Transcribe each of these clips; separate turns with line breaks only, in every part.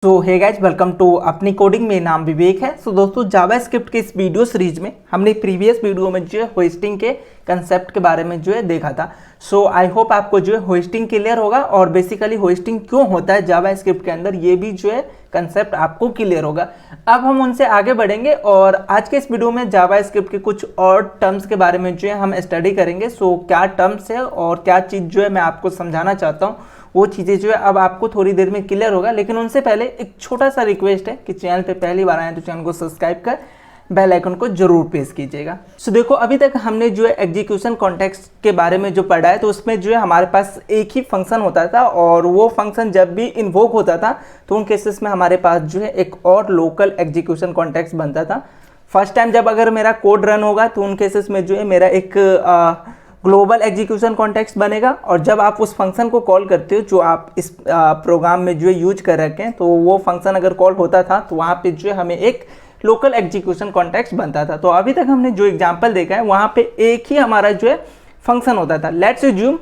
तो hey guys welcome to अपनी coding में। नाम विवेक है। सो दोस्तों जावास्क्रिप्ट के इस वीडियो सीरीज में हमने प्रीवियस वीडियो में जो है होस्टिंग के कंसेप्ट के बारे में जो है देखा था। सो आई होप आपको जो है होस्टिंग क्लियर होगा और बेसिकली होस्टिंग क्यों होता है जावास्क्रिप्ट के अंदर ये भी जो है कंसेप्ट आपको क्लियर होगा। अब हम उनसे आगे बढ़ेंगे और आज के इस वीडियो में जावास्क्रिप्ट के कुछ और टर्म्स के बारे में जो है हम स्टडी करेंगे। सो क्या टर्म्स है और क्या चीज़ जो है मैं आपको समझाना चाहता हूँ वो चीज़ें जो है अब आपको थोड़ी देर में क्लियर होगा। लेकिन उनसे पहले एक छोटा सा रिक्वेस्ट है कि चैनल पे पहली बार आए तो चैनल को सब्सक्राइब कर बेल आइकन को जरूर प्रेस कीजिएगा। सो देखो अभी तक हमने जो है एग्जीक्यूशन कॉन्टेक्स्ट के बारे में जो पढ़ा है तो उसमें जो है हमारे पास एक ही फंक्शन होता था और वो फंक्शन जब भी इन्वोक होता था तो उन केसेस में हमारे पास जो है एक और लोकल एग्जीक्यूशन कॉन्टेक्स्ट बनता था। फर्स्ट टाइम जब अगर मेरा कोड रन होगा तो उन केसेस में जो है मेरा एक ग्लोबल एग्जीक्यूशन कॉन्टेक्स्ट बनेगा और जब आप उस फंक्शन को कॉल करते हो जो आप इस प्रोग्राम में जो है यूज कर रखे हैं तो वो फंक्शन अगर कॉल होता था तो वहाँ पे जो है हमें एक लोकल एग्जीक्यूशन कॉन्टेक्स्ट बनता था। तो अभी तक हमने जो एग्जांपल देखा है वहाँ पे एक ही हमारा जो है फंक्शन होता था। लेट्स अज्यूम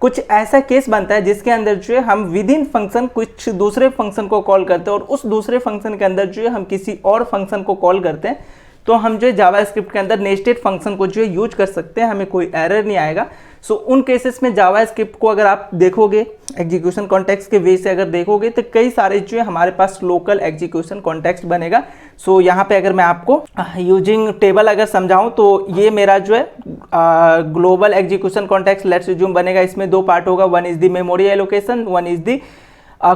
कुछ ऐसा केस बनता है जिसके अंदर जो है हम विद इन फंक्शन कुछ दूसरे फंक्शन को कॉल करते हैं और उस दूसरे फंक्शन के अंदर जो है हम किसी और फंक्शन को कॉल करते हैं तो हम जो है जावास्क्रिप्ट के अंदर नेस्टेड फंक्शन को जो है यूज कर सकते हैं, हमें कोई एरर नहीं आएगा। सो उन केसेस में जावास्क्रिप्ट को अगर आप देखोगे एग्जीक्यूशन कॉन्टेक्स्ट के वे से अगर देखोगे तो कई सारे जो है हमारे पास लोकल एग्जीक्यूशन कॉन्टेक्स्ट बनेगा। सो यहाँ पे अगर मैं आपको यूजिंग टेबल अगर समझाऊँ तो ये मेरा जो है global execution context let's assume बनेगा। इसमें दो पार्ट होगा, one is the memory allocation, one is the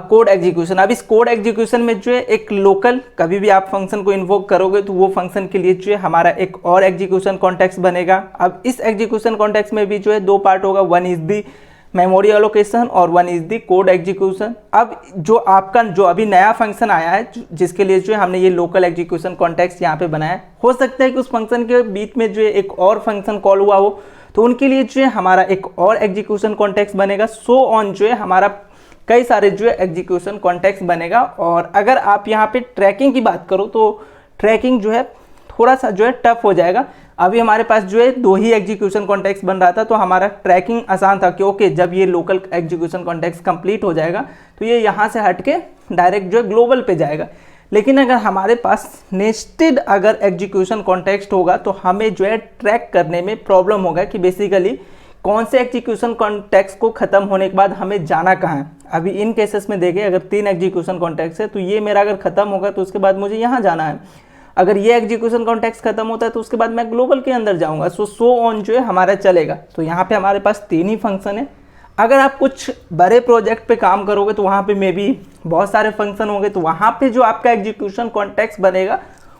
code execution. अब इस कोड एग्जीक्यूशन में जो है एक लोकल कभी भी आप फंक्शन को इन्वोक करोगे तो वो फंक्शन के लिए जो है हमारा एक और एग्जीक्यूशन कॉन्टेक्स्ट बनेगा। अब इस एग्जीक्यूशन कॉन्टेक्स्ट में भी जो है दो पार्ट होगा, one is the memory allocation और one is the code execution. अब जो आपका जो अभी नया फंक्शन आया है जिसके लिए जो है हमने ये लोकल एग्जीक्यूशन कॉन्टेक्स्ट यहाँ पे बनाया है, हो सकता है कि उस फंक्शन के बीच में जो है एक और फंक्शन कॉल हुआ हो तो उनके लिए जो है हमारा एक और एग्जीक्यूशन कॉन्टेक्स्ट बनेगा। सो ऑन जो है हमारा कई सारे जो है एग्जीक्यूशन कॉन्टेक्स्ट बनेगा। और अगर आप यहाँ पे ट्रैकिंग की बात करो तो ट्रैकिंग जो है थोड़ा सा जो है टफ हो जाएगा। अभी हमारे पास जो है दो ही एग्जीक्यूशन कॉन्टेक्स्ट बन रहा था तो हमारा ट्रैकिंग आसान था कि ओके जब ये लोकल एग्जीक्यूशन कॉन्टेक्स्ट कंप्लीट हो जाएगा तो ये यहाँ से हट के डायरेक्ट जो है ग्लोबल पे जाएगा। लेकिन अगर हमारे पास नेस्टेड अगर एग्जीक्यूशन कॉन्टेक्स्ट होगा तो हमें जो है ट्रैक करने में प्रॉब्लम होगा कि बेसिकली कौन से एग्जीक्यूशन कॉन्टेक्स्ट को खत्म होने के बाद हमें जाना कहाँ है। अभी इन केसेस में देखें अगर 3 एग्जीक्यूशन कॉन्टेक्स्ट है तो ये मेरा अगर खत्म होगा तो उसके बाद मुझे यहाँ जाना है। अगर ये एग्जीक्यूशन कॉन्टेक्स्ट खत्म होता है तो उसके बाद मैं ग्लोबल के अंदर जाऊँगा। सो ऑन जो है हमारा चलेगा। तो यहाँ पे हमारे पास 3 ही फंक्शन है। अगर आप कुछ बड़े प्रोजेक्ट पे काम करोगे तो वहाँ पे मे बी बहुत सारे फंक्शन होंगे तो वहाँ पे जो आपका एग्जीक्यूशन कॉन्टेक्स्ट बनेगा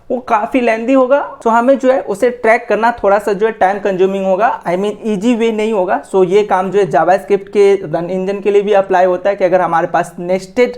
वो काफ़ी लेंदी होगा। सो हमें जो है उसे ट्रैक करना थोड़ा सा जो है टाइम कंज्यूमिंग होगा, आई मीन ईजी वे नहीं होगा। सो ये काम जो है जावास्क्रिप्ट के रन इंजन के लिए भी अप्लाई होता है कि अगर हमारे पास नेस्टेड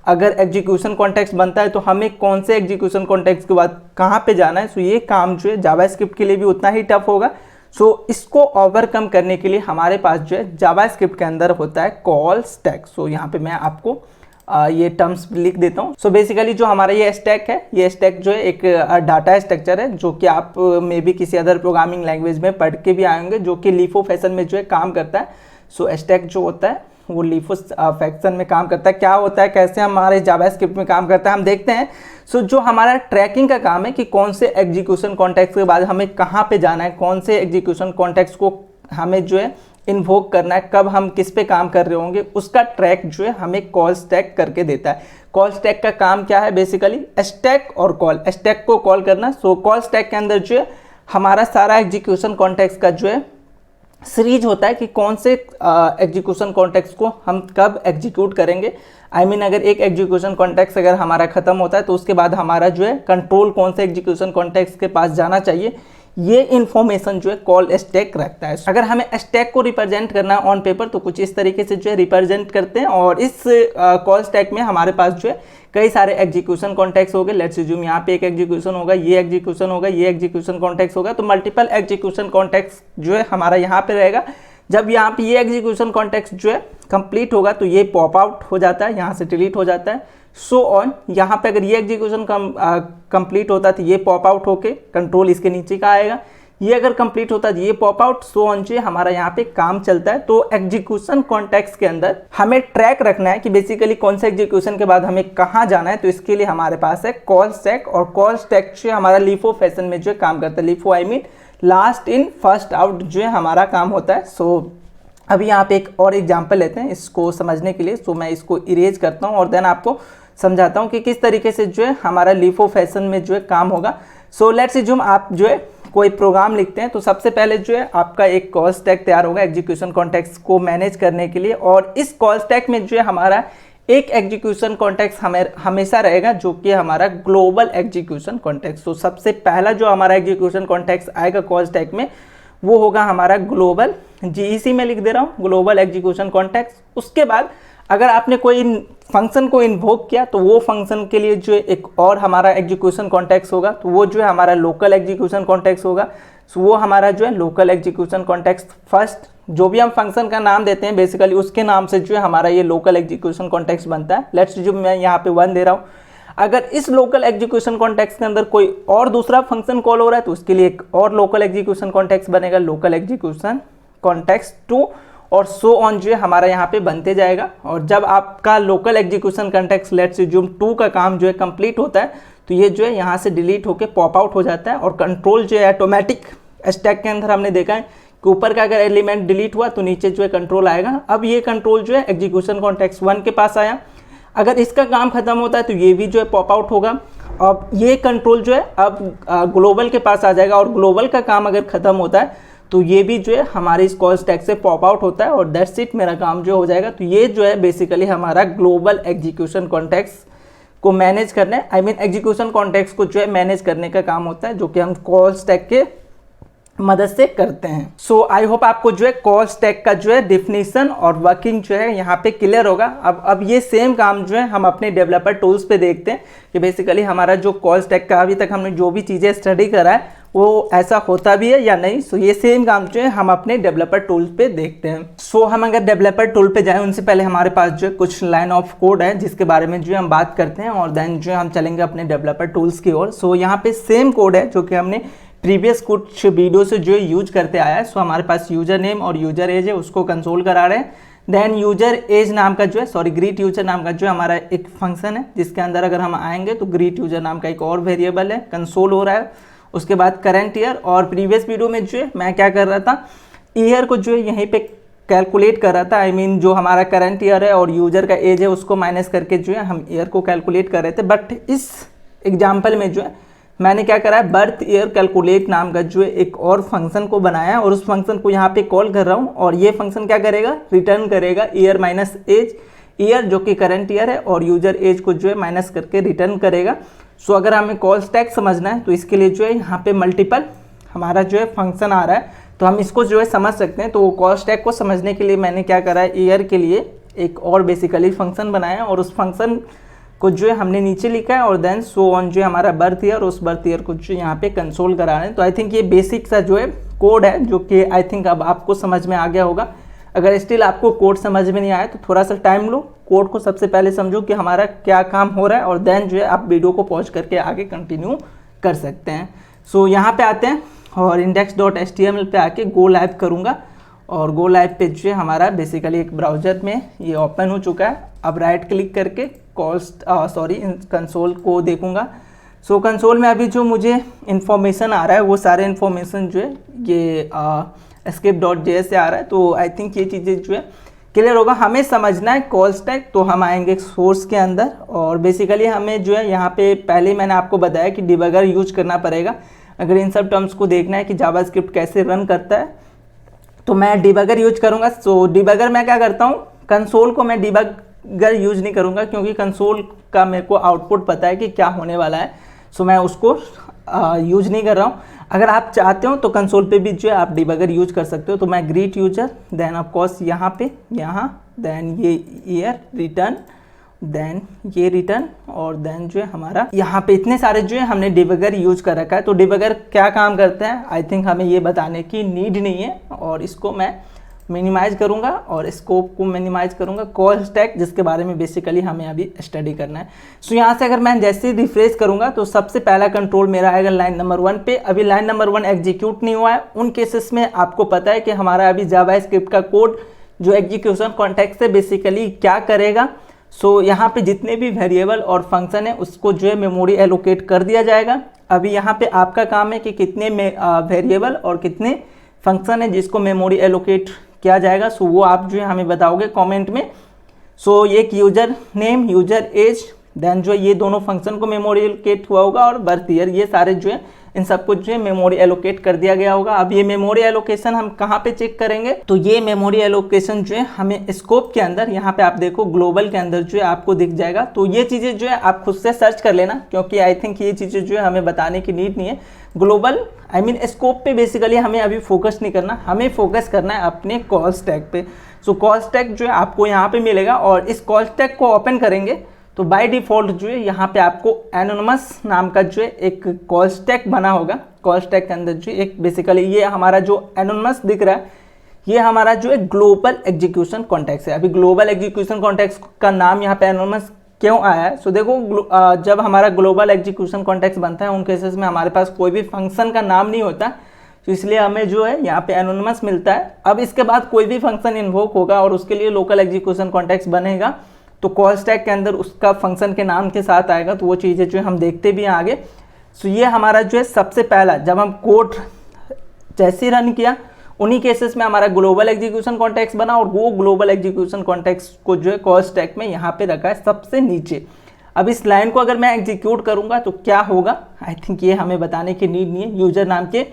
अगर एग्जीक्यूशन कॉन्टेक्स्ट बनता है तो हमें कौन से एग्जीक्यूशन कॉन्टेक्स्ट के बाद कहाँ पे जाना है। सो ये काम जो है जावास्क्रिप्ट के लिए भी उतना ही टफ होगा। सो इसको ओवरकम करने के लिए हमारे पास जो है जावास्क्रिप्ट के अंदर होता है कॉल स्टैक। सो यहाँ पे मैं आपको ये टर्म्स लिख देता हूँ। सो बेसिकली जो हमारा ये स्टैक है, ये स्टैक जो है एक डाटा स्ट्रक्चर है जो कि आप मे बी किसी अदर प्रोग्रामिंग लैंग्वेज में पढ़ के भी आएंगे जो कि लीफो फैशन में जो है काम करता है। सो स्टैक जो होता है वो लीफो फैक्शन में काम करता है। क्या होता है, कैसे हमारे जावास्क्रिप्ट में काम करता है हम देखते हैं। सो जो हमारा ट्रैकिंग का काम है कि कौन से एग्जीक्यूशन कॉन्टेक्स्ट के बाद हमें कहाँ पे जाना है, कौन से एग्जीक्यूशन कॉन्टेक्स्ट को हमें जो है इन्वोक करना है, कब हम किस पे काम कर रहे होंगे, उसका ट्रैक जो है हमें कॉल स्टैक करके देता है। कॉल स्टैक का काम क्या है, बेसिकली स्टैक और कॉल, स्टैक को कॉल करना। सो कॉल स्टैक के अंदर जो है हमारा सारा एग्जीक्यूशन कॉन्टेक्स्ट का जो है सीरीज होता है कि कौन से एग्जीक्यूशन कॉन्टेक्स्ट को हम कब एग्जीक्यूट करेंगे। आई मीन अगर एक एग्जीक्यूशन कॉन्टेक्स्ट अगर हमारा खत्म होता है तो उसके बाद हमारा जो है कंट्रोल कौन से एग्जीक्यूशन कॉन्टेक्स्ट के पास जाना चाहिए, ये इन्फॉर्मेशन जो है कॉल स्टैक रखता है। अगर हमें स्टैक को रिप्रेजेंट करना है ऑन पेपर तो कुछ इस तरीके से जो है रिप्रेजेंट करते हैं और इस कॉल स्टैक में हमारे पास जो है कई सारे एग्जीक्यूशन कॉन्टेक्स्ट हो गए। लेट्स अज्यूम यहाँ पे एक एग्जीक्यूशन होगा, ये एग्जीक्यूशन होगा, ये एग्जीक्यूशन कॉन्टेक्स्ट होगा। तो मल्टीपल एग्जीक्यूशन कॉन्टेक्स्ट जो है हमारा यहाँ पे रहेगा। जब यहाँ पे ये एग्जीक्यूशन कॉन्टेक्स्ट जो है कंप्लीट होगा तो ये पॉप आउट हो जाता है, यहाँ से डिलीट हो जाता है। सो ऑन यहाँ पे अगर ये एग्जीक्यूशन कंप्लीट होता है तो ये पॉप आउट होके कंट्रोल इसके नीचे का आएगा। ये अगर कंप्लीट होता है ये पॉप आउट सो ऑन जो हमारा यहाँ पे काम चलता है। तो एग्जीक्यूशन कॉन्टेक्स्ट के अंदर हमें ट्रैक रखना है कि बेसिकली कौन सा एग्जीक्यूशन के बाद हमें कहाँ जाना है। तो इसके लिए हमारे पास है कॉल स्टैक, और कॉल स्टैक जो हमारा लीफो फैशन में जो काम करता है। LIFO I mean last in first out जो है हमारा काम होता है। सो अभी यहाँ पे एक और एग्जाम्पल लेते हैं इसको समझने के लिए। सो मैं इसको इरेज करता हूँ और देन आपको समझाता हूँ कि किस तरीके से जो है हमारा लीफो फैशन में जो है काम होगा। सो लेट्स अज्यूम आप जो है कोई प्रोग्राम लिखते हैं, तो सबसे पहले जो है आपका एक कॉल स्टैक तैयार होगा एग्जीक्यूशन कॉन्टेक्स्ट को मैनेज करने के लिए। और इस कॉल स्टैक में जो है हमारा एक एग्जीक्यूशन कॉन्टेक्स्ट हमेशा रहेगा जो कि हमारा ग्लोबल एग्जीक्यूशन कॉन्टेक्स्ट। तो सबसे पहला जो हमारा एग्जीक्यूशन कॉन्टेक्स्ट आएगा कॉल स्टैक में वो होगा हमारा ग्लोबल, जीईसी में लिख दे रहा हूँ ग्लोबल एग्जीक्यूशन कॉन्टेक्स्ट। उसके बाद अगर आपने कोई फंक्शन को इन्वोक किया तो वो फंक्शन के लिए जो एक और हमारा एग्जीक्यूशन कॉन्टेक्स्ट होगा, तो वो जो है हमारा लोकल एग्जीक्यूशन कॉन्टेक्स्ट होगा। सो वो हमारा जो है लोकल एग्जीक्यूशन कॉन्टेक्स्ट फर्स्ट जो भी हम फंक्शन का नाम देते हैं बेसिकली उसके नाम से जो है हमारा ये लोकल एग्जीक्यूशन कॉन्टेक्स्ट बनता है। लेट्स जो मैं यहाँ पे 1 दे रहा हूँ। अगर इस लोकल एग्जीक्यूशन कॉन्टेक्स्ट के अंदर कोई और दूसरा फंक्शन कॉल हो रहा है तो उसके लिए एक और लोकल एग्जीक्यूशन कॉन्टेक्स्ट बनेगा, लोकल एग्जीक्यूशन कॉन्टेक्स्ट 2, और सो ऑन जो है हमारा यहाँ पे बनते जाएगा। और जब आपका local execution context let's assume 2 का काम जो है कंप्लीट होता है तो ये जो है यहाँ से डिलीट होके पॉप आउट हो जाता है। और कंट्रोल जो है ऑटोमेटिक स्टैक के अंदर हमने देखा है कि ऊपर का अगर एलिमेंट डिलीट हुआ तो नीचे जो है कंट्रोल आएगा। अब ये कंट्रोल जो है एग्जीक्यूशन कॉन्टेक्स्ट 1 के पास आया, अगर इसका काम खत्म होता है तो ये भी जो है पॉप आउट होगा। अब ये कंट्रोल जो है अब ग्लोबल के पास आ जाएगा, और ग्लोबल का काम अगर खत्म होता है तो ये भी जो है हमारे इस कॉल स्टैक से पॉप आउट होता है, और दैट्स इट, मेरा काम जो हो जाएगा। तो ये जो है बेसिकली हमारा ग्लोबल एग्जीक्यूशन कॉन्टेक्स्ट को मैनेज करने आई मीन एग्जीक्यूशन कॉन्टेक्स्ट को जो है मैनेज करने का काम होता है जो कि हम कॉल स्टैक के मदद से करते हैं। सो आई होप आपको जो है कॉल स्टैक का जो है डेफिनेशन और वर्किंग जो है यहाँ पे क्लियर होगा। अब ये सेम काम जो है हम अपने डेवलपर टूल्स पे देखते हैं कि बेसिकली हमारा जो कॉल स्टैक का अभी तक हमने जो भी चीज़ें स्टडी करा है वो ऐसा होता भी है या नहीं। सो ये सेम काम जो है हम अपने डेवलपर टूल्स पे देखते हैं। सो हम अगर डेवलपर टूल पे जाएं उनसे पहले हमारे पास जो है कुछ लाइन ऑफ कोड है जिसके बारे में जो है हम बात करते हैं, और देन जो है हम चलेंगे अपने डेवलपर टूल्स की ओर। सो यहाँ पे सेम कोड है जो कि हमने प्रीवियस कुछ वीडियो से जो है यूज करते आया है। सो हमारे पास यूजर नेम और यूजर एज है, उसको कंसोल करा रहे हैं। देन यूजर एज नाम का जो है ग्रीट यूजर नाम का जो हमारा एक फंक्शन है जिसके अंदर अगर हम आएंगे तो ग्रीट यूजर नाम का एक और वेरिएबल है कंसोल हो रहा है। उसके बाद करंट ईयर, और प्रीवियस वीडियो में जो है मैं क्या कर रहा था ईयर को जो है यहीं पे कैलकुलेट कर रहा था, आई मीन जो हमारा करंट ईयर है और यूजर का एज है उसको माइनस करके जो है हम ईयर को कैलकुलेट कर रहे थे। बट इस एग्जाम्पल में जो है मैंने क्या करा है बर्थ ईयर कैलकुलेट नाम का जो है एक और फंक्शन को बनाया है, और उस फंक्शन को यहाँ पे कॉल कर रहा हूँ। और ये फंक्शन क्या करेगा, रिटर्न करेगा ईयर माइनस एज, ईयर जो कि करंट ईयर है और यूजर एज को जो है माइनस करके रिटर्न करेगा। सो अगर हमें कॉल स्टैक समझना है तो इसके लिए जो है यहाँ पे मल्टीपल हमारा जो है फंक्शन आ रहा है, तो हम इसको जो है समझ सकते हैं। तो कॉल स्टैक को समझने के लिए मैंने क्या करा है ईयर के लिए एक और बेसिकली फंक्शन बनाया, और उस फंक्शन को जो है हमने नीचे लिखा है, और देन सो ऑन जो है हमारा बर्थ ईयर, उस बर्थ ईयर को जो यहाँ पे कंसोल करा रहे हैं। तो आई थिंक ये बेसिक सा जो है कोड है जो कि आई थिंक अब आपको समझ में आ गया होगा। अगर स्टिल आपको कोड समझ में नहीं आया तो थोड़ा सा टाइम लो, कोड को सबसे पहले समझो कि हमारा क्या काम हो रहा है, और देन जो है आप वीडियो को पॉज करके आगे कंटिन्यू कर सकते हैं। सो यहाँ पे आते हैं और index.html पे आके गो लाइव करूँगा, और गो लाइव पे जो है हमारा बेसिकली एक ब्राउज़र में ये ओपन हो चुका है। अब राइट क्लिक करके कंसोल को देखूँगा। सो कंसोल में अभी जो मुझे इन्फॉर्मेशन आ रहा है वो सारे इन्फॉर्मेशन जो है ये escape.js से आ रहा है। तो आई थिंक ये चीज़ें जो है क्लियर होगा। हमें समझना है कॉल स्टैक, तो हम आएंगे सोर्स के अंदर, और बेसिकली हमें जो है यहाँ पे पहले मैंने आपको बताया कि डिबगर यूज करना पड़ेगा अगर इन सब टर्म्स को देखना है कि जावास्क्रिप्ट कैसे रन करता है। तो मैं डिबगर यूज करूँगा। सो डिबगर मैं क्या करता हूँ, कंसोल को मैं डिबगर यूज नहीं करूँगा क्योंकि कंसोल का मेरे को आउटपुट पता है कि क्या होने वाला है। सो मैं उसको यूज नहीं कर रहा हूँ। अगर आप चाहते हो तो कंसोल पे भी जो है आप डिबगर यूज कर सकते हो। तो मैं greet user, then of course यहाँ पे देन ये ईयर रिटर्न, देन ये रिटर्न, और देन जो है हमारा यहाँ पे इतने सारे जो है हमने डिबगर यूज कर रखा है। तो डिबगर क्या काम करता है आई थिंक हमें ये बताने की नीड नहीं है, और इसको मैं मिनिमाइज करूंगा और स्कोप को मिनिमाइज करूंगा, कॉल स्टैक जिसके बारे में बेसिकली हमें अभी स्टडी करना है। सो यहाँ से अगर मैं जैसे ही रिफ्रेश करूंगा तो सबसे पहला कंट्रोल मेरा आएगा लाइन नंबर 1 पे। अभी लाइन नंबर 1 एग्जीक्यूट नहीं हुआ है। उन केसेस में आपको पता है कि हमारा अभी जावास्क्रिप्ट का कोड जो एग्जीक्यूशन कॉन्टेक्स्ट है बेसिकली क्या करेगा। सो यहाँ पे जितने भी वेरिएबल और फंक्शन है उसको जो है मेमोरी एलोकेट कर दिया जाएगा। अभी यहाँ पे आपका काम है कि कितने वेरिएबल और कितने फंक्शन है जिसको मेमोरी एलोकेट किया जाएगा। सो वो आप जो है हमें बताओगे कमेंट में। सो एक user name, user age, then जो है ये दोनों फंक्शन को मेमोरी एलोकेट हुआ होगा और बर्थ ईयर, ये सारे जो है इन सबको जो है मेमोरी एलोकेट कर दिया गया होगा। अब ये मेमोरी एलोकेशन हम कहाँ पे चेक करेंगे, तो ये मेमोरी एलोकेशन जो है हमें स्कोप के अंदर, यहाँ पे आप देखो ग्लोबल के अंदर जो है आपको दिख जाएगा। तो ये चीज़ें जो है आप खुद से सर्च कर लेना, क्योंकि आई थिंक ये चीज़ें जो है हमें बताने की नीड नहीं है। ग्लोबल स्कोप पे बेसिकली हमें अभी फोकस नहीं करना, हमें फोकस करना है अपने कॉल स्टैक पे। सो कॉल स्टैक जो है आपको यहाँ पे मिलेगा और इस कॉल स्टैक को ओपन करेंगे तो बाय डिफ़ॉल्ट जो है यहाँ पे आपको एनोनिमस नाम का जो है एक कॉल स्टैक बना होगा। कॉल स्टैक के अंदर जो एक बेसिकली ये हमारा जो एनोनिमस दिख रहा है ये हमारा जो है ग्लोबल एग्जीक्यूशन कॉन्टेक्स्ट है। अभी ग्लोबल एग्जीक्यूशन कॉन्टेक्स्ट का नाम यहाँ पे एनोनिमस क्यों आया है? सो देखो जब हमारा ग्लोबल एग्जीक्यूशन कॉन्टेक्स्ट बनता है उन केसेस में हमारे पास कोई भी फंक्शन का नाम नहीं होता, तो इसलिए हमें जो है यहाँ पे एनोनिमस मिलता है। अब इसके बाद कोई भी फंक्शन इन्वोक होगा और उसके लिए लोकल एग्जीक्यूशन कॉन्टेक्स्ट बनेगा तो कॉल स्टैक के अंदर उसका फंक्शन के नाम के साथ आएगा। तो वो चीज़ें जो है हम देखते भी हैं आगे। सो ये हमारा जो है सबसे पहला जब हम कोड जैसे ही रन किया उन्हीं केसेस में हमारा ग्लोबल एग्जीक्यूशन कॉन्टेक्स्ट बना और वो ग्लोबल एग्जीक्यूशन कॉन्टेक्स्ट को जो है कॉल स्टैक में यहाँ पे रखा है सबसे नीचे। अब इस लाइन को अगर मैं एग्जीक्यूट करूँगा तो क्या होगा, आई थिंक ये हमें बताने की नीड नहीं है। यूजर नाम के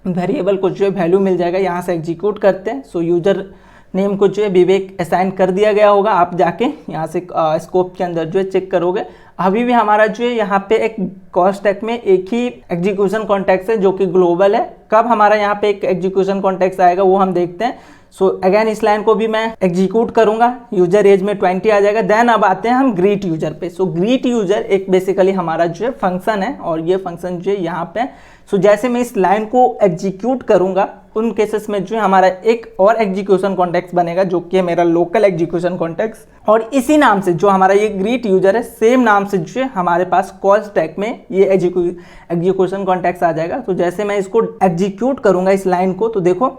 वेरिएबल को जो है वैल्यू मिल जाएगा, यहाँ से एग्जीक्यूट करते हैं। सो यूजर नेम को जो है विवेक असाइन कर दिया गया होगा। आप जाके यहाँ से स्कोप के अंदर जो है चेक करोगे अभी भी हमारा जो है यहाँ पे एक कॉल स्टैक में एक ही एग्जीक्यूशन कॉन्टेक्स्ट है जो कि ग्लोबल है। कब हमारा यहाँ पे एक एग्जीक्यूशन कॉन्टेक्स्ट आएगा वो हम देखते हैं। सो अगेन इस लाइन को भी मैं एग्जीक्यूट करूंगा, यूजर एज में 20 आ जाएगा। देन अब आते हैं हम ग्रीट यूजर पे। सो ग्रीट यूजर एक बेसिकली हमारा जो है फंक्शन है और ये फंक्शन जो है यहाँ पे। सो जैसे मैं इस लाइन को एग्जीक्यूट करूंगा उन केसेस में जो है हमारा एक और एग्जीक्यूशन कॉन्टेक्स्ट बनेगा जो कि है मेरा लोकल एग्जीक्यूशन कॉन्टेक्स्ट। और इसी नाम से जो हमारा ये ग्रीट यूजर है सेम नाम से जो है हमारे पास कॉल स्टैक में ये एग्जीक्यूशन कॉन्टेक्स्ट आ जाएगा। तो जैसे मैं इसको एग्जीक्यूट करूंगा इस लाइन को तो देखो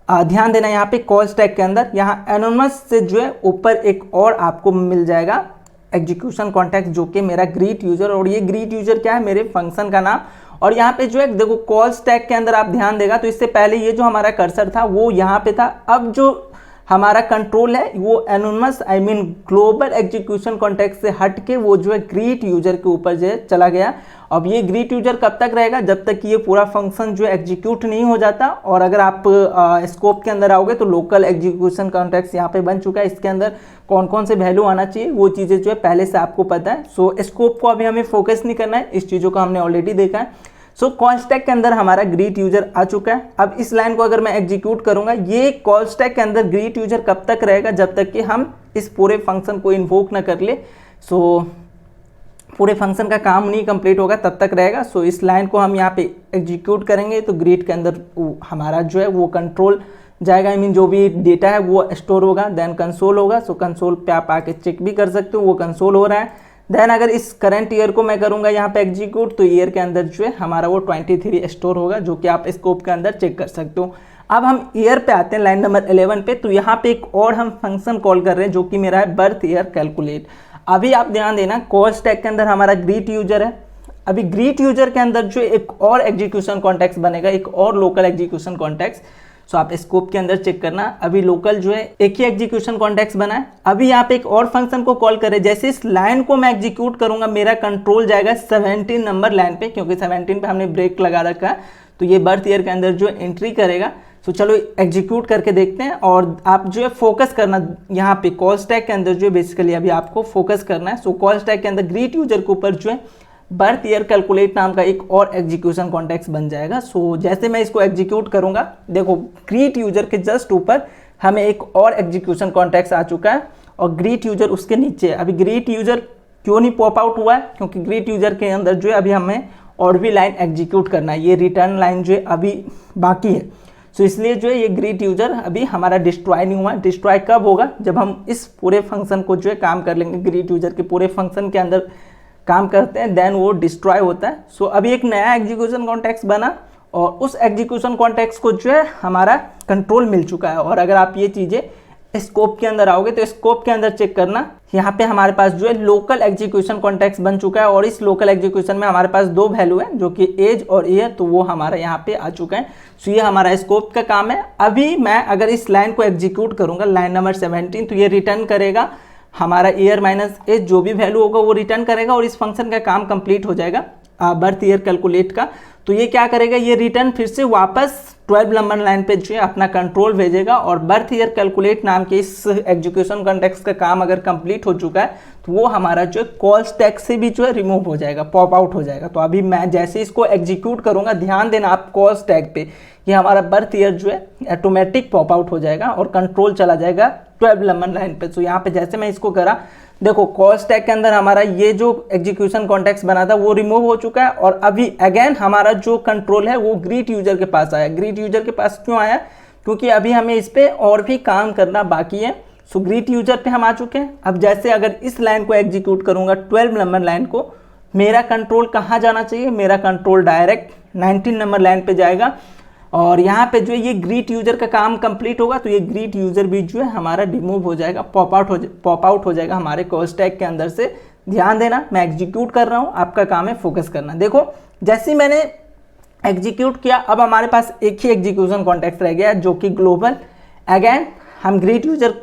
ध्यान देना यहाँ पे कॉल स्टैक के अंदर यहाँ एनोनिमस से जो है ऊपर एक और आपको मिल जाएगा एग्जीक्यूशन कॉन्टेक्स्ट जो कि मेरा ग्रीट यूजर। और ये ग्रीट यूजर क्या है, मेरे फंक्शन का नाम। और यहाँ पे जो है देखो कॉल स्टैक के अंदर आप ध्यान देगा तो इससे पहले ये जो हमारा कर्सर था वो यहाँ पे था। अब जो हमारा कंट्रोल है वो एनोनिमस ग्लोबल एग्जीक्यूशन कॉन्टेक्स्ट से हट के वो जो है ग्रीट यूजर के ऊपर जो है चला गया। अब ये ग्रीट यूजर कब तक रहेगा, जब तक कि ये पूरा फंक्शन जो है एग्जीक्यूट नहीं हो जाता। और अगर आप स्कोप के अंदर आओगे तो लोकल एग्जीक्यूशन कॉन्टेक्स्ट यहाँ पे बन चुका है। इसके अंदर कौन कौन से वैल्यू आना चाहिए वो चीज़ें जो है पहले से आपको पता है। सो स्कोप को अभी हमें फोकस नहीं करना है, इस चीज़ों को हमने ऑलरेडी देखा है। सो कॉल स्टैक के अंदर हमारा ग्रीट यूजर आ चुका है। अब इस लाइन को अगर मैं एग्जीक्यूट करूंगा ये कॉल स्टैक के अंदर ग्रीट यूजर कब तक रहेगा, जब तक कि हम इस पूरे फंक्शन को इन्वोक ना कर ले। सो पूरे फंक्शन का काम नहीं कंप्लीट होगा तब तक रहेगा। सो इस लाइन को हम यहाँ पे एग्जीक्यूट करेंगे तो ग्रीट के अंदर हमारा जो है वो कंट्रोल जाएगा, जो भी डेटा है वो स्टोर होगा। देन कंसोल होगा। सो कंसोल पे आप आके चेक भी कर सकते हो वो कंसोल हो रहा है। देन अगर इस करंट ईयर को मैं करूंगा यहाँ पे एग्जीक्यूट तो ईयर के अंदर जो है हमारा वो 23 स्टोर होगा जो कि आप स्कोप के अंदर चेक कर सकते हो। अब हम ईयर पे आते हैं लाइन नंबर 11 पे। तो यहाँ पे एक और हम फंक्शन कॉल कर रहे हैं जो कि मेरा है बर्थ ईयर कैलकुलेट। अभी आप ध्यान देना कॉल स्टैक के अंदर हमारा ग्रीट यूजर है। अभी ग्रीट यूजर के अंदर जो एक और एग्जीक्यूशन कॉन्टेक्स्ट बनेगा, एक और लोकल एग्जीक्यूशन कॉन्टेक्स्ट। सो आप स्कोप के अंदर चेक करना अभी लोकल जो है एक ही एग्जीक्यूशन कॉन्टेक्स्ट बना है। अभी यहाँ पे एक और फंक्शन को कॉल करें, जैसे इस लाइन को मैं एग्जीक्यूट करूंगा मेरा कंट्रोल जाएगा 17 नंबर लाइन पे, क्योंकि 17 पे हमने ब्रेक लगा रखा है। तो ये बर्थ ईयर के अंदर जो एंट्री करेगा। सो चलो एग्जीक्यूट करके देखते हैं। और आप जो है फोकस करना यहाँ पे कॉल स्टैक के अंदर जो है बेसिकली अभी आपको फोकस करना है। सो कॉल स्टैक के अंदर ग्रीट यूजर के ऊपर जो है बर्थ ईयर कैलकुलेट नाम का एक और एग्जीक्यूशन कॉन्टेक्स्ट बन जाएगा। सो जैसे मैं इसको एग्जीक्यूट करूंगा देखो ग्रीट यूजर के जस्ट ऊपर हमें एक और एग्जीक्यूशन कॉन्टेक्स्ट आ चुका है और ग्रीट यूजर उसके नीचे है। अभी ग्रीट यूजर क्यों नहीं पॉप आउट हुआ है, क्योंकि ग्रीट यूजर के अंदर जो है अभी हमें और भी लाइन एग्जीक्यूट करना है। ये रिटर्न लाइन जो है अभी बाकी है। सो इसलिए जो है ये ग्रीट यूजर अभी हमारा डिस्ट्रॉय नहीं हुआ। डिस्ट्रॉय कब होगा, जब हम इस पूरे फंक्शन को जो है काम कर लेंगे, ग्रीट यूजर के पूरे फंक्शन के अंदर काम करते हैं, देन वो डिस्ट्रॉय होता है। सो अभी एक नया एग्जीक्यूशन कॉन्टेक्स्ट बना और उस एग्जीक्यूशन कॉन्टेक्स्ट को जो है हमारा कंट्रोल मिल चुका है। और अगर आप ये चीज़ें स्कोप के अंदर आओगे तो स्कोप के अंदर चेक करना, यहाँ पे हमारे पास जो है लोकल एग्जीक्यूशन कॉन्टेक्स्ट बन चुका है और इस लोकल एग्जीक्यूशन में हमारे पास दो वैल्यू है जो कि एज और ईयर, तो वो हमारा यहाँ पे आ चुका है। सो ये हमारा स्कोप का काम है। अभी मैं अगर इस लाइन को एग्जीक्यूट करूँगा, लाइन नंबर 17, तो ये रिटर्न करेगा हमारा ईयर माइनस एज, जो भी वैल्यू होगा वो रिटर्न करेगा और इस फंक्शन का काम कंप्लीट हो जाएगा बर्थ ईयर कैलकुलेट का। तो ये क्या करेगा, ये रिटर्न फिर से वापस 12 नंबर लाइन पे जो है अपना कंट्रोल भेजेगा और बर्थ ईयर कैलकुलेट नाम के इस एग्जीक्यूशन कॉन्टेक्स्ट का काम अगर कंप्लीट हो चुका है तो वो हमारा जो है कॉल स्टैक से भी जो है रिमूव हो जाएगा, पॉप आउट हो जाएगा। तो अभी मैं जैसे इसको एग्जीक्यूट करूंगा, ध्यान देना आप कॉल स्टैक पे, ये हमारा बर्थ ईयर जो है ऑटोमेटिक पॉप आउट हो जाएगा और कंट्रोल चला जाएगा 12 नंबर लाइन पे। तो यहाँ पे जैसे मैं इसको करा, देखो कॉल स्टैक के अंदर हमारा ये जो एग्जीक्यूशन कॉन्टेक्स्ट बना था वो रिमूव हो चुका है और अभी अगेन हमारा जो कंट्रोल है वो ग्रीट यूजर के पास आया। ग्रीट यूजर के पास क्यों आया, क्योंकि अभी हमें इस पे और भी काम करना बाकी है। सो ग्रीट यूजर पे हम आ चुके हैं। अब जैसे अगर इस लाइन को एग्जीक्यूट करूंगा 12 नंबर लाइन को, मेरा कंट्रोल कहाँ जाना चाहिए, मेरा कंट्रोल डायरेक्ट 19 नंबर लाइन पे जाएगा और यहाँ पे जो है ये ग्रीट यूजर का काम कंप्लीट होगा तो ये ग्रीट यूजर भी जो है हमारा रिमूव हो जाएगा, पॉप आउट हो जाएगा हमारे कॉल स्टैक के अंदर से। ध्यान देना, मैं एग्जीक्यूट कर रहा हूँ, आपका काम है फोकस करना। देखो जैसे ही मैंने एग्जीक्यूट किया, अब हमारे पास एक ही एग्जीक्यूशन कॉन्टेक्स्ट रह गया जो कि ग्लोबल। अगेन हम ग्रीट यूजर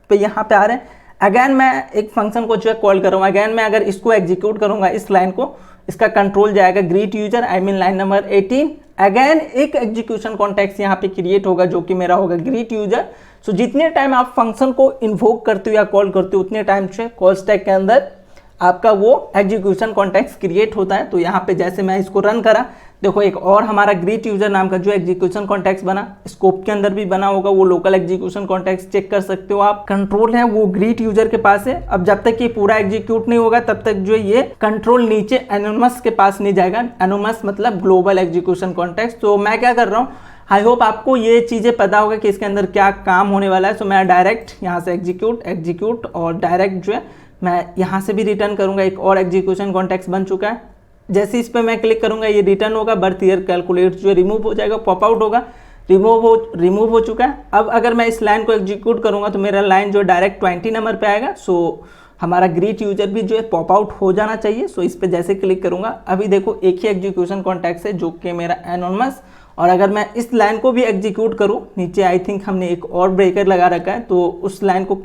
पे यहाँ पे आ रहे हैं। अगेन मैं एक फंक्शन को जो है कॉल कर रहा हूँ। अगेन मैं अगर इसको एग्जीक्यूट करूँगा, इस लाइन को, इसका कंट्रोल जाएगा greet user, I mean line number 18। Again एक एग्जीक्यूशन कॉन्टेक्स्ट यहाँ पे क्रिएट होगा जो कि मेरा होगा ग्रीट यूजर। सो जितने टाइम आप फंक्शन को इन्वोक करते हो या कॉल करते हो उतने टाइम से कॉल स्टैक के अंदर आपका वो एग्जीक्यूशन कॉन्टेक्स्ट क्रिएट होता है। तो यहाँ पे जैसे मैं इसको रन करा, देखो एक और हमारा ग्रीट यूजर नाम का जो एग्जीक्यूशन कॉन्टेक्स्ट बना, स्कोप के अंदर भी बना होगा, वो लोकल एग्जीक्यूशन कॉन्टेक्स्ट चेक कर सकते हो आप। कंट्रोल है वो ग्रीट यूजर के पास है। अब जब तक ये पूरा एग्जीक्यूट नहीं होगा तब तक जो ये कंट्रोल नीचे एनोनमस के पास नहीं जाएगा। एनोनमस मतलब ग्लोबल एग्जीक्यूशन कॉन्टेक्स्ट। तो मैं क्या कर रहा हूँ, आई होप आपको ये चीज़ें पता होगा कि इसके अंदर क्या काम होने वाला है। सो मैं डायरेक्ट यहाँ से एग्जीक्यूट और डायरेक्ट जो है मैं यहाँ से भी रिटर्न करूँगा। एक और एग्जीक्यूशन कॉन्टेक्स्ट बन चुका है। जैसे इस पर मैं क्लिक करूँगा ये रिटर्न होगा, बर्थ ईयर कैलकुलेट जो रिमूव हो जाएगा, पॉप आउट होगा, रिमूव हो चुका है। अब अगर मैं इस लाइन को एग्जीक्यूट करूँगा तो मेरा लाइन जो डायरेक्ट 20 नंबर पे आएगा। सो हमारा ग्रीट यूजर भी जो है पॉप आउट हो जाना चाहिए। सो इस पर जैसे क्लिक करूँगा, अभी देखो एक ही एग्जीक्यूशन कॉन्टेक्स्ट है जो कि मेरा एनोनमस। और अगर मैं इस लाइन को भी एग्जीक्यूट करूँ, नीचे आई थिंक हमने एक और ब्रेकर लगा रखा है, तो उस लाइन को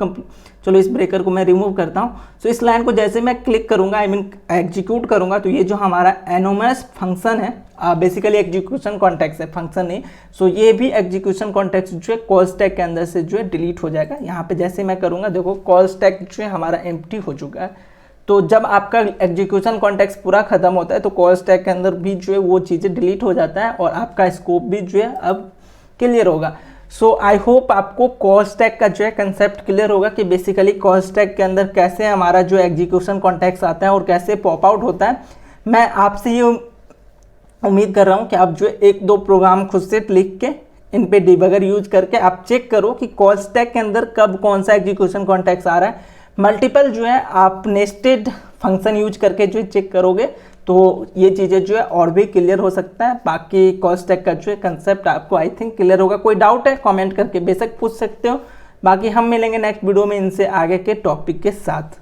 चलो इस ब्रेकर को मैं रिमूव करता हूँ। सो इस लाइन को जैसे मैं क्लिक करूँगा, आई मीन एग्जीक्यूट करूँगा, तो ये जो हमारा एनोनमस फंक्शन है, बेसिकली एग्जीक्यूशन कॉन्टेक्स्ट है, फंक्शन नहीं। सो ये भी एग्जीक्यूशन कॉन्टेक्स्ट जो है कॉल स्टैक के अंदर से जो है डिलीट हो जाएगा। यहाँ पे जैसे मैं करूँगा, देखो कॉल स्टैक जो है हमारा एम्प्टी हो चुका है। तो जब आपका एग्जीक्यूशन कॉन्टेक्स्ट पूरा खत्म होता है तो कॉल स्टैक के अंदर भी जो है वो चीज़ें डिलीट हो जाता है और आपका स्कोप भी जो है अब क्लियर होगा। सो आई होप आपको कॉल स्टैक का जो है कंसेप्ट क्लियर होगा कि बेसिकली कॉल स्टैक के अंदर कैसे हमारा जो एग्जीक्यूशन कॉन्टेक्स्ट आता है और कैसे पॉप आउट होता है। मैं आपसे ये उम्मीद कर रहा हूँ कि आप जो एक दो प्रोग्राम खुद से लिख के इन पे डिबगर यूज करके आप चेक करो कि कॉल स्टैक के अंदर कब कौन सा एग्जीक्यूशन कॉन्टेक्स्ट आ रहा है। मल्टीपल जो है आप नेस्टेड फंक्शन यूज करके जो चेक करोगे तो ये चीज़ें जो है और भी क्लियर हो सकता है। बाकी कॉल स्टैक का जो है कंसेप्ट आपको आई थिंक क्लियर होगा। कोई डाउट है कमेंट करके बेशक पूछ सकते हो। बाकी हम मिलेंगे नेक्स्ट वीडियो में इनसे आगे के टॉपिक के साथ।